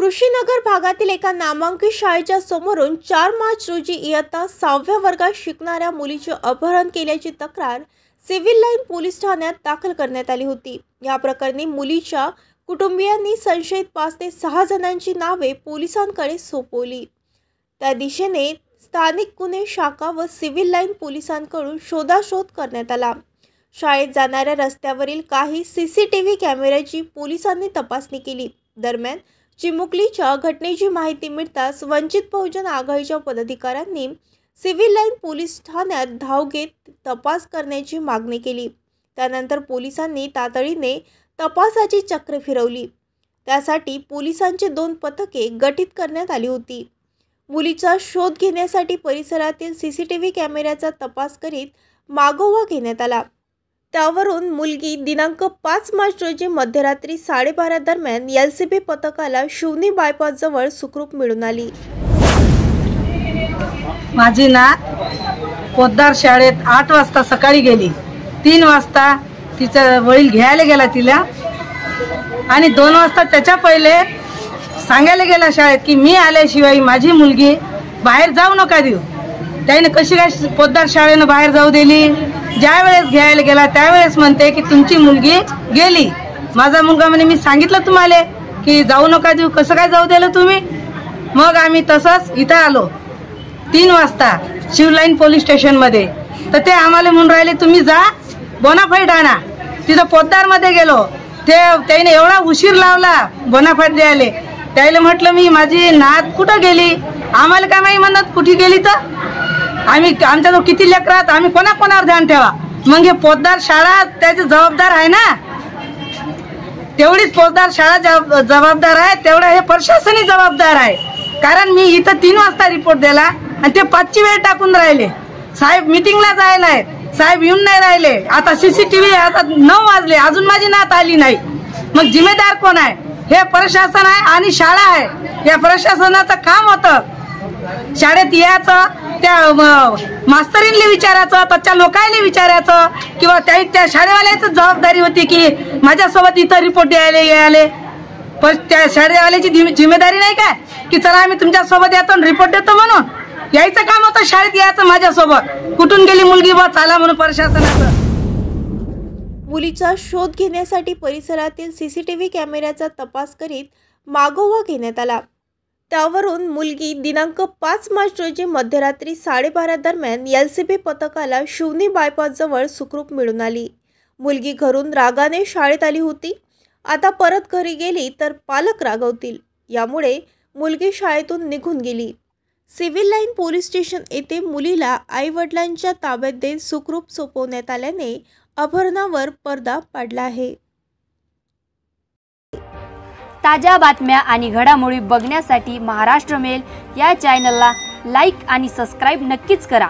ऋषीनगर भागातील एका नामांकित शाळेच्या समोरून 4 मार्च रोजी इयत्ता 6व्या वर्गात शिकणाऱ्या मुलीचे अपहरण केल्याची तक्रार सिव्हिल लाईन पोलीस ठाण्यात दाखल करण्यात आली होती। या प्रकरणी मुलीच्या कुटुंबियांनी संशयित 5 ते 6 जणांची नावे पोलिसांकडे सोपवली। त्या दिशेने स्थानिक गुन्हे शाखा व सिव्हिल लाईन पोलिसांकडून शोधाशोध करण्यात आला। शाळेत जाणाऱ्या रस्त्यावरील काही सीसीटीव्ही कॅमेऱ्याची पोलिसांनी तपासणी केली। दरम्यान चिमुकलीच्या घटनेची माहिती मिळताच वंचित बहुजन आघाडीच्या पदाधिकाऱ्यांनी सिव्हिल लाईन पोलीस ठाण्यात धाव घेत तपास करण्याची मागणी केली। त्यानंतर पोलिसांनी तातडीने तपासाची चक्र फिरवली। त्यासाठी पोलिसांचे 2 पथके गठीत करण्यात आली होती। मुलीचा शोध घेण्यासाठी परिसरातील सीसीटीव्ही कॅमेऱ्याचा तपास करीत मागोवा घेण्यात आला। त्यावरून मुलगी दिनांक 5 मार्च रोजी मध्यरात्री 12:30 दरम्यान LCB पथकाला शिवनी बायपास जवळ सुखरूप मिळून आली। माझी नात पोद्दार शाळेत 8 वाजता सकाळी गेली। 3 वाजता तिचा वडील घ्यायला गेला तिला आणि 2 वाजता त्याच्या पहिले सांगायला गेला शाळेत की मी आल्याशिवाय माझी मुलगी बाहेर जाऊ नका देऊ। त्याने कशी काय पोद्दार शाळेनं बाहेर जाऊ दिली। ज्या वेळेस घ्यायला गेला त्यावेळेस म्हणते की तुमची मुलगी गेली। माझा मुलगा म्हणे मी सांगितलं तुम्हाला की जाऊ नका देऊ, कसं काय जाऊ दिलं तुम्ही। मग आम्ही तसंच इथं आलो 3 वाजता शिवलाईन पोलीस स्टेशन मध्ये। तर ते आम्हाला म्हणून राहिले तुम्ही जा बोनाफाईड आणा। तिथं पोद्दारमध्ये गेलो, त्याने एवढा उशीर लावला बोनाफाईड द्यायला। त्याला म्हटलं मी माझी नात कुठं गेली, आम्हाला काय माहिती म्हणत कुठे गेली। तर आम्ही आमच्याजवळ किती लेकरात आम्ही कोणाकोणावर ध्यान ठेवा। मग हे पोद्दार शाळा त्याची जबाबदार आहे ना, तेवढीच पोद्दार शाळा जबाबदार आहे, तेवढं हे प्रशासनही जबाबदार आहे। कारण मी इथं 3 वाजता रिपोर्ट दिला आणि ते 5ची वेळ टाकून राहिले। साहेब मीटिंगला जायला आहेत, साहेब येऊन नाही राहिले। आता सीसीटीव्ही आता 9 वाजले अजून माझी नात आली नाही। मग जिम्मेदार कोण आहे? हे प्रशासन आहे आणि शाळा आहे। या प्रशासनाचं काम होतं शाळेत यायचं, त्या मास्तरींना विचारायचं, त्याच्या लोकांना विचारायचं किंवा त्या शाळेवाल्याची जबाबदारी होती की माझ्यासोबत इथं रिपोर्ट द्यायला यायले। पण त्या शाळेवाल्याची जिम्मेदारी नाही काय की चला आम्ही तुमच्यासोबत येतो आणि रिपोर्ट देतो म्हणून। यायचं काम होतं शाळेत यायचं माझ्यासोबत, कुठून गेली मुलगी बा चला म्हणून प्रशासनाचं। मुलीचा शोध घेण्यासाठी परिसरातील सीसीटीव्ही कॅमेऱ्याचा तपास करीत मागोवा घेण्यात आला। त्यावरून मुलगी दिनांक 5 मार्च रोजी मध्यरात्री 12:30 दरम्यान LCB पथकाला शिवनी बायपास जवळ सुखरूप मिळून आली। मुलगी घरून रागाने शाळेत आली होती। आता परत घरी गेली तर पालक रागवतील, यामुळे मुलगी शाळेतून निघून गेली। सिव्हिल लाईन पोलीस स्टेशन येथे मुलीला आई-वडिलांच्या ताब्यात देत सुखरूप सोपवण्यात आल्याने अपहरणावर पडदा पडला आहे। ताज्या बातम्या आणि घडामोडी बघण्यासाठी महाराष्ट्र मेल या चॅनलला लाईक आणि सबस्क्राईब नक्कीच करा।